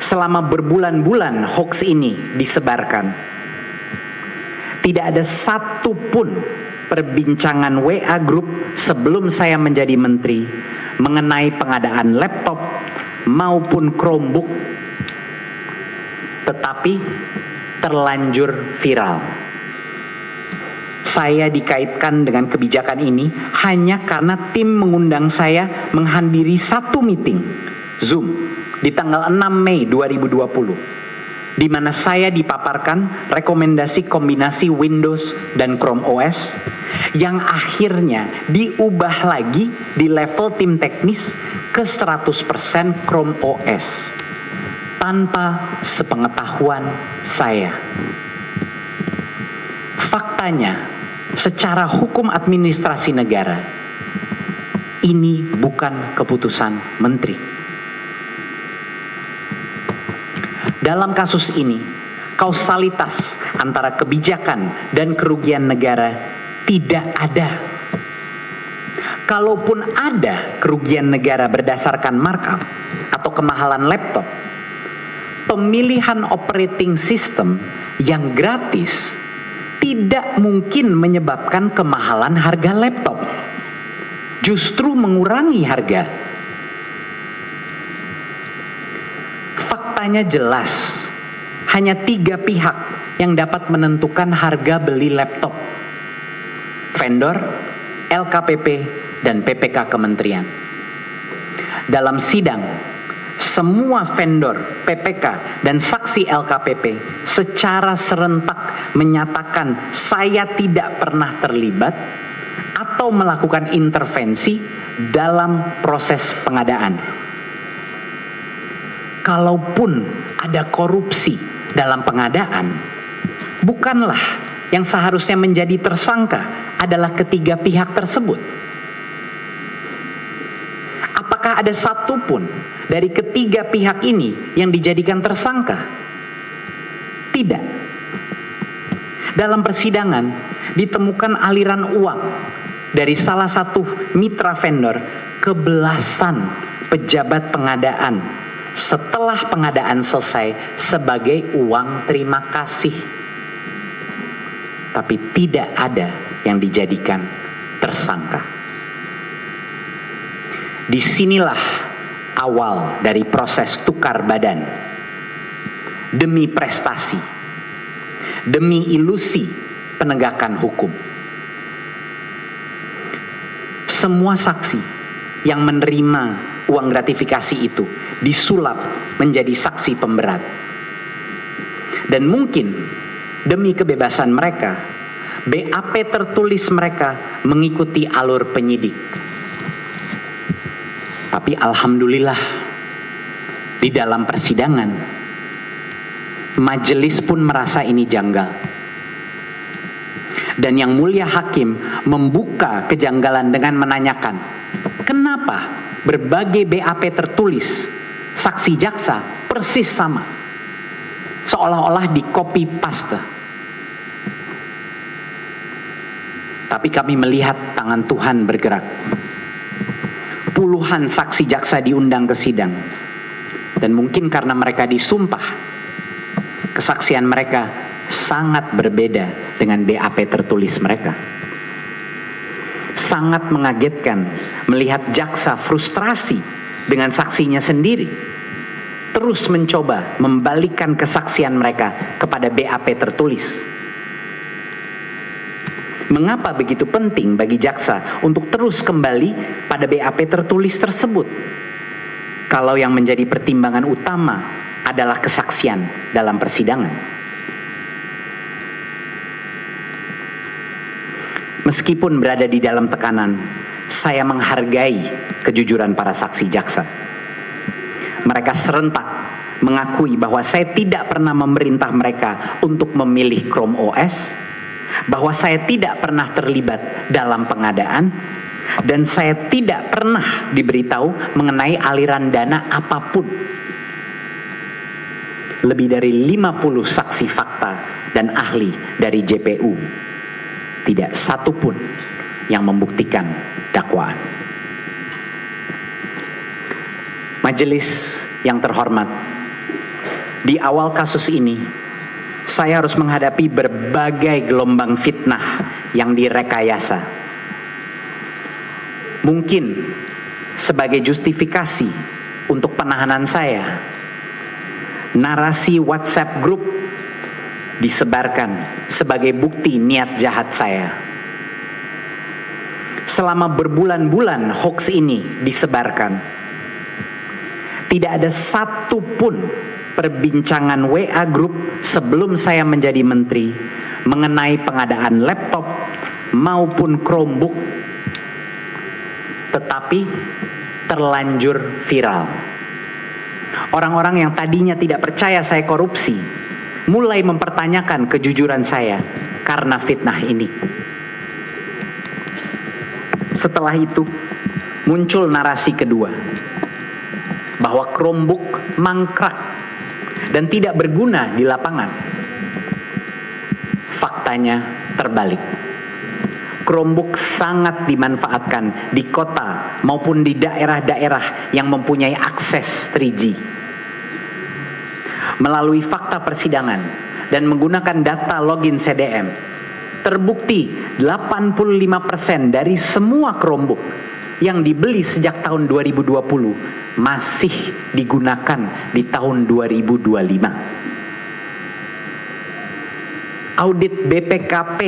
selama berbulan-bulan hoax ini disebarkan, tidak ada satu pun perbincangan WA Group sebelum saya menjadi menteri mengenai pengadaan laptop maupun Chromebook, tetapi terlanjur viral. Saya dikaitkan dengan kebijakan ini hanya karena tim mengundang saya menghadiri satu meeting Zoom di tanggal 6 Mei 2020, di mana saya dipaparkan rekomendasi kombinasi Windows dan Chrome OS yang akhirnya diubah lagi di level tim teknis ke 100% Chrome OS tanpa sepengetahuan saya. Faktanya, secara hukum administrasi negara, ini bukan keputusan menteri. Dalam kasus ini, kausalitas antara kebijakan dan kerugian negara tidak ada. Kalaupun ada kerugian negara berdasarkan markup atau kemahalan laptop, pemilihan operating system yang gratis tidak mungkin menyebabkan kemahalan harga laptop, justru mengurangi harga. Faktanya jelas, hanya 3 pihak yang dapat menentukan harga beli laptop: vendor, LKPP, dan PPK Kementerian. Dalam sidang, semua vendor, PPK, dan saksi LKPP secara serentak menyatakan saya tidak pernah terlibat atau melakukan intervensi dalam proses pengadaan. Kalaupun ada korupsi dalam pengadaan, bukanlah yang seharusnya menjadi tersangka adalah ketiga pihak tersebut. Apakah ada satupun dari ketiga pihak ini yang dijadikan tersangka? Tidak. Dalam persidangan ditemukan aliran uang dari salah satu mitra vendor ke belasan pejabat pengadaan setelah pengadaan selesai sebagai uang terima kasih. Tapi tidak ada yang dijadikan tersangka. Disinilah awal dari proses tukar badan demi prestasi, demi ilusi penegakan hukum. Semua saksi yang menerima uang gratifikasi itu disulap menjadi saksi pemberat. Dan mungkin demi kebebasan mereka, BAP tertulis mereka mengikuti alur penyidik. Tapi alhamdulillah, di dalam persidangan, majelis pun merasa ini janggal. Dan yang mulia hakim membuka kejanggalan dengan menanyakan, kenapa berbagai BAP tertulis saksi jaksa persis sama? Seolah-olah di copy paste. Tapi kami melihat tangan Tuhan bergerak. Puluhan saksi jaksa diundang ke sidang. Dan mungkin karena mereka disumpah, kesaksian mereka sangat berbeda dengan BAP tertulis mereka. Sangat mengagetkan melihat jaksa frustrasi dengan saksinya sendiri, terus mencoba membalikkan kesaksian mereka kepada BAP tertulis. Mengapa begitu penting bagi jaksa untuk terus kembali pada BAP tertulis tersebut, kalau yang menjadi pertimbangan utama adalah kesaksian dalam persidangan? Meskipun berada di dalam tekanan, saya menghargai kejujuran para saksi jaksa. Mereka serentak mengakui bahwa saya tidak pernah memerintah mereka untuk memilih Chrome OS, bahwa saya tidak pernah terlibat dalam pengadaan, dan saya tidak pernah diberitahu mengenai aliran dana apapun. Lebih dari 50 saksi fakta dan ahli dari JPU, tidak satu pun yang membuktikan dakwaan. Majelis yang terhormat, Di awal kasus ini, saya harus menghadapi berbagai gelombang fitnah yang direkayasa. Mungkin sebagai justifikasi untuk penahanan saya, narasi WhatsApp grup disebarkan sebagai bukti niat jahat saya. Selama berbulan-bulan hoax ini disebarkan, tidak ada satu pun perbincangan WA grup sebelum saya menjadi menteri mengenai pengadaan laptop maupun Chromebook, tetapi terlanjur viral. Orang-orang yang tadinya tidak percaya saya korupsi mulai mempertanyakan kejujuran saya karena fitnah ini. Setelah itu muncul narasi kedua, bahwa Chromebook mangkrak dan tidak berguna di lapangan. Faktanya terbalik. Chromebook sangat dimanfaatkan di kota maupun di daerah-daerah yang mempunyai akses 3G. Melalui fakta persidangan dan menggunakan data login CDM, terbukti 85% dari semua Chromebook yang dibeli sejak tahun 2020 masih digunakan di tahun 2025. Audit BPKP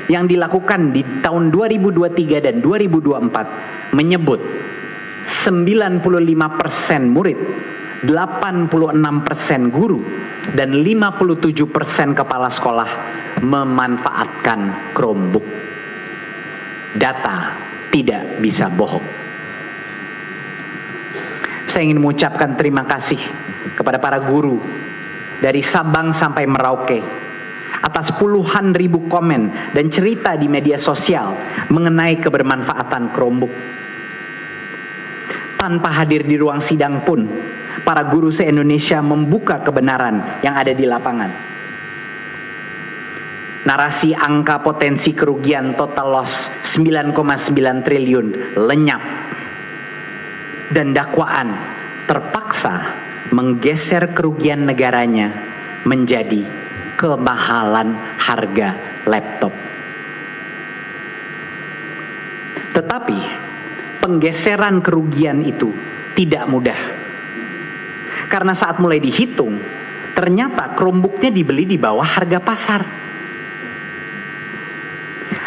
yang dilakukan di tahun 2023 dan 2024 menyebut 95% murid, 86% guru, dan 57% kepala sekolah memanfaatkan Chromebook. Data tidak bisa bohong. Saya ingin mengucapkan terima kasih kepada para guru dari Sabang sampai Merauke atas puluhan ribu komen dan cerita di media sosial mengenai kebermanfaatan Chromebook. Tanpa hadir di ruang sidang pun, para guru se-Indonesia membuka kebenaran yang ada di lapangan. Narasi angka potensi kerugian total loss 9,9 triliun lenyap. Dan dakwaan terpaksa menggeser kerugian negaranya menjadi kemahalan harga laptop. Tetapi penggeseran kerugian itu tidak mudah. Karena saat mulai dihitung, ternyata Chromebooknya dibeli di bawah harga pasar.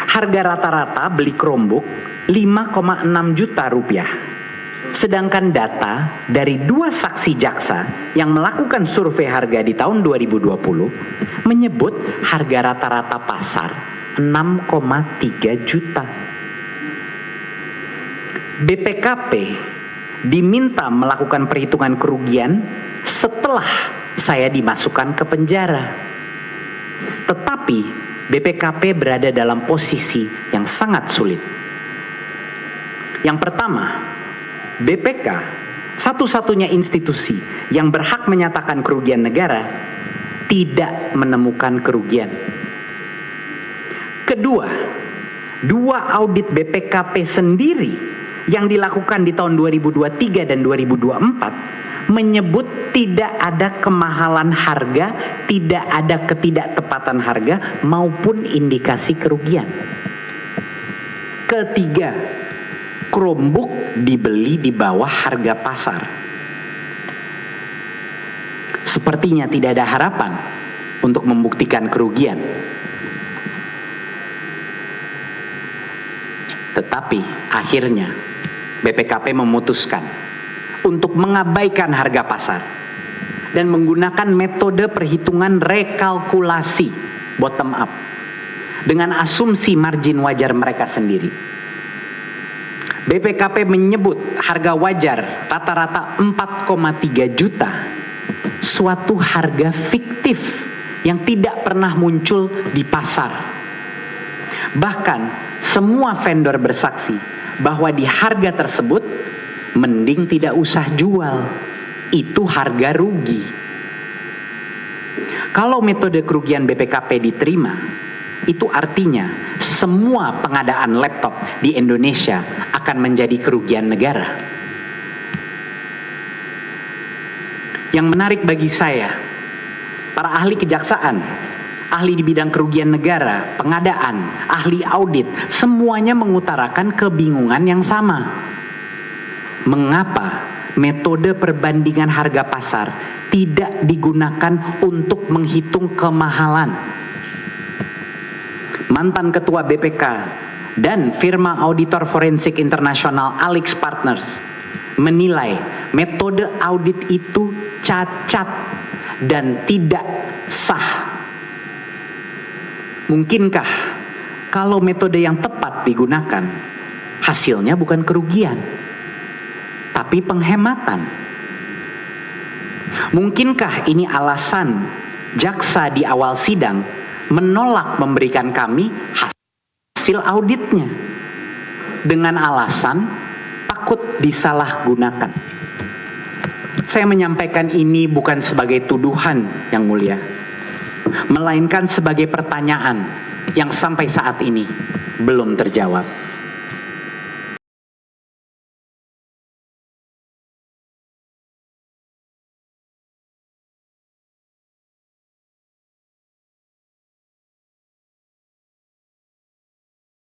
Harga rata-rata beli Chromebook 5,6 juta rupiah. Sedangkan data dari 2 saksi jaksa yang melakukan survei harga di tahun 2020 menyebut harga rata-rata pasar 6,3 juta. BPKP diminta melakukan perhitungan kerugian setelah saya dimasukkan ke penjara. Tetapi BPKP berada dalam posisi yang sangat sulit. Yang pertama, BPK, satu-satunya institusi yang berhak menyatakan kerugian negara, tidak menemukan kerugian. Kedua, 2 audit BPKP sendiri yang dilakukan di tahun 2023 dan 2024 menyebut tidak ada kemahalan harga, tidak ada ketidaktepatan harga maupun indikasi kerugian. Ketiga, Chromebook dibeli di bawah harga pasar. Sepertinya tidak ada harapan untuk membuktikan kerugian. Tetapi akhirnya BPKP memutuskan untuk mengabaikan harga pasar dan menggunakan metode perhitungan rekalkulasi bottom up dengan asumsi margin wajar mereka sendiri. BPKP menyebut harga wajar rata-rata 4,3 juta, suatu harga fiktif yang tidak pernah muncul di pasar. Bahkan semua vendor bersaksi bahwa di harga tersebut mending tidak usah jual, itu harga rugi. Kalau metode kerugian BPKP diterima, itu artinya semua pengadaan laptop di Indonesia akan menjadi kerugian negara. Yang menarik bagi saya, para ahli kejaksaan, ahli di bidang kerugian negara, pengadaan, ahli audit, semuanya mengutarakan kebingungan yang sama. Mengapa metode perbandingan harga pasar tidak digunakan untuk menghitung kemahalan? Mantan Ketua BPK dan firma auditor forensik internasional AlixPartners menilai metode audit itu cacat dan tidak sah. Mungkinkah kalau metode yang tepat digunakan, hasilnya bukan kerugian, tapi penghematan? Mungkinkah ini alasan jaksa di awal sidang menolak memberikan kami hasil auditnya dengan alasan takut disalahgunakan? Saya menyampaikan ini bukan sebagai tuduhan, Yang Mulia, melainkan sebagai pertanyaan yang sampai saat ini belum terjawab.